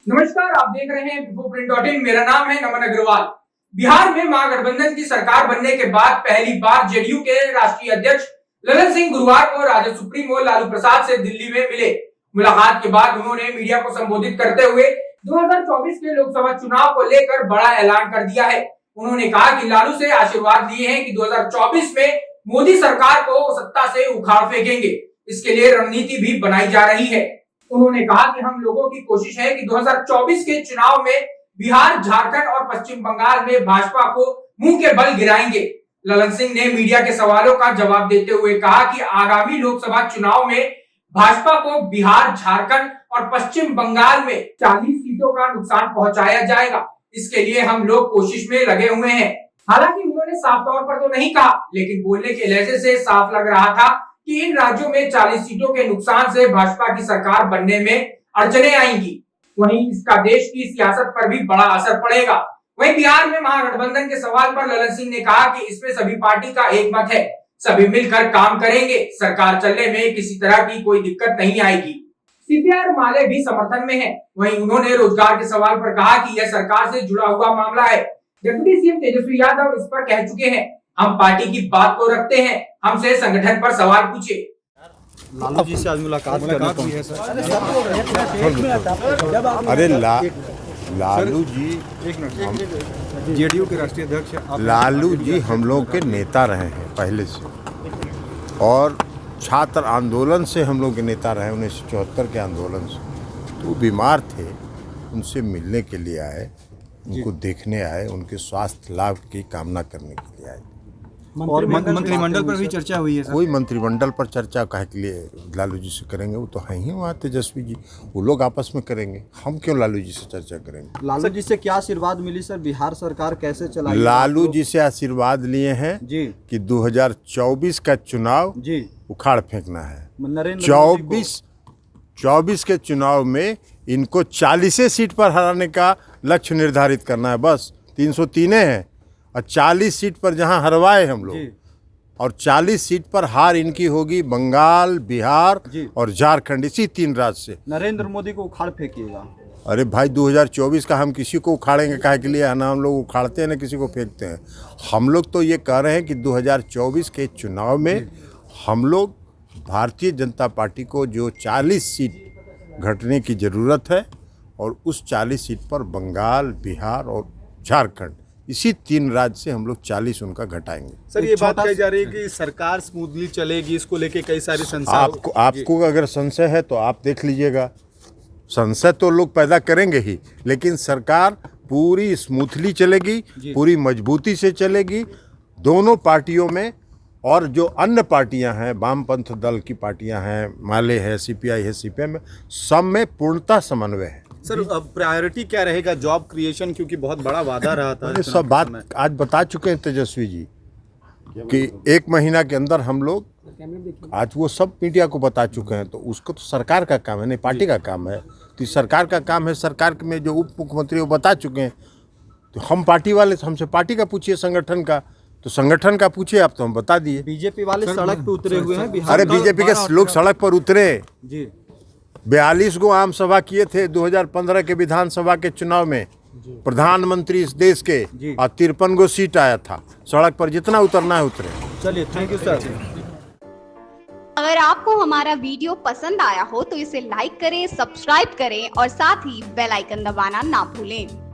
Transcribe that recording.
नमस्कार, आप देख रहे हैं Print.in। मेरा नाम है नमन अग्रवाल। बिहार में महागठबंधन की सरकार बनने के बाद पहली बार जेडीयू के राष्ट्रीय अध्यक्ष ललन सिंह गुरुवार को राजद सुप्रीमो लालू प्रसाद से दिल्ली में मिले। मुलाकात के बाद उन्होंने मीडिया को संबोधित करते हुए 2024 के लोकसभा चुनाव को लेकर बड़ा ऐलान कर दिया है। उन्होंने कहा कि लालू से आशीर्वाद लिए हैं कि 2024 में मोदी सरकार को सत्ता से उखाड़ फेंकेंगे। इसके लिए रणनीति भी बनाई जा रही है। उन्होंने कहा कि हम लोगों की कोशिश है कि 2024 के चुनाव में बिहार, झारखंड और पश्चिम बंगाल में भाजपा को मुंह के बल गिराएंगे। ललन सिंह ने मीडिया के सवालों का जवाब देते हुए कहा कि आगामी लोकसभा चुनाव में भाजपा को बिहार, झारखंड और पश्चिम बंगाल में 40 सीटों का नुकसान पहुंचाया जाएगा। इसके लिए हम लोग कोशिश में लगे हुए हैं। हालांकि उन्होंने साफ तौर पर तो नहीं कहा, लेकिन बोलने के लहजे से साफ लग रहा था कि इन राज्यों में 40 सीटों के नुकसान से भाजपा की सरकार बनने में अड़चने आएंगी। वहीं इसका देश की सियासत पर भी बड़ा असर पड़ेगा। वहीं बिहार में महागठबंधन के सवाल पर ललन सिंह ने कहा कि इसमें सभी पार्टी का एक मत है, सभी मिलकर काम करेंगे, सरकार चलने में किसी तरह की कोई दिक्कत नहीं आएगी। सीपीआई माले भी समर्थन में है। वहीं उन्होंने रोजगार के सवाल पर कहा कि यह सरकार से जुड़ा हुआ मामला है। डिप्टी सीएम तेजस्वी यादव इस पर कह चुके हैं, हम पार्टी की बात को रखते हैं, हमसे संगठन पर सवाल पूछे। लालू जी से आज मुलाकात हुई है सर। अरे लालू जी जेडीयू के राष्ट्रीय अध्यक्ष हैं। लालू जी हम लोग के नेता रहे हैं पहले से, और छात्र आंदोलन से हम लोग के नेता रहे 1974 के आंदोलन से। तो बीमार थे, उनसे मिलने के लिए आए, उनको देखने आए, उनके स्वास्थ्य लाभ की कामना करने के लिए आए। और मंत्रिमंडल पर भी चर्चा हुई है सर। कोई मंत्रिमंडल पर चर्चा काहे के लिए लालू जी से करेंगे? वो तो है ही वहाँ तेजस्वी जी, वो लोग आपस में करेंगे। हम क्यों लालू जी से चर्चा करेंगे? लालू जी से क्या आशीर्वाद मिली सर? बिहार सरकार कैसे चलाई? लालू जी से आशीर्वाद लिए हैं जी कि 2024 का चुनाव जी उखाड़ फेंकना है। नरेंद्र 24 के चुनाव में इनको 40 सीट पर हराने का लक्ष्य निर्धारित करना है। बस 303 है और 40 सीट पर जहां हरवाए हम लोग, और 40 सीट पर हार इनकी होगी बंगाल, बिहार और झारखंड, इसी 3 राज्य से। नरेंद्र मोदी को उखाड़ फेंकिएगा। अरे भाई 2024 का हम किसी को उखाड़ेंगे काहे के लिए? है ना, हम लोग उखाड़ते हैं ना किसी को फेंकते हैं। हम लोग तो ये कह रहे हैं कि 2024 के चुनाव में हम लोग भारतीय जनता पार्टी को जो 40 सीट घटने की ज़रूरत है, और उस 40 सीट पर बंगाल, बिहार और झारखंड, इसी 3 राज्य से हम लोग 40 उनका घटाएंगे। सर ये बात कही जा रही है कि सरकार स्मूथली चलेगी, इसको लेके कई सारी संशय। आपको अगर संशय है तो आप देख लीजिएगा। संशय तो लोग पैदा करेंगे ही, लेकिन सरकार पूरी स्मूथली चलेगी, पूरी मजबूती से चलेगी दोनों पार्टियों में। और जो अन्य पार्टियां हैं, वामपंथ दल की पार्टियां हैं, माले है, सीपीआई है, सीपीएम है, सब में पूर्णतः समन्वय है। सर प्रायोरिटी क्या रहेगा? जॉब क्रिएशन, क्योंकि बहुत बड़ा वादा रहा था। ये सब बात आज बता चुके हैं तेजस्वी जी कि 1 महीना के अंदर हम लोग, आज वो सब मीडिया को बता चुके हैं। तो उसको तो सरकार का काम है, नहीं पार्टी का काम है। तो सरकार का काम है, सरकार में जो उप मुख्यमंत्री वो बता चुके हैं। तो हम पार्टी वाले, हमसे पार्टी का पूछिए, संगठन का, तो संगठन का पूछिए आप, तो हम बता दिए। बीजेपी वाले सड़क पे उतरे हुए हैं बिहार। अरे बीजेपी के लोग सड़क पर उतरे जी। 42 गो आम सभा किए थे 2015 के विधानसभा के चुनाव में, प्रधानमंत्री इस देश के, और 53 गो सीट आया था। सड़क पर जितना उतरना है उतरे। चलिए, थैंक यू सर। अगर आपको हमारा वीडियो पसंद आया हो तो इसे लाइक करें, सब्सक्राइब करें और साथ ही बेल आइकन दबाना ना भूलें।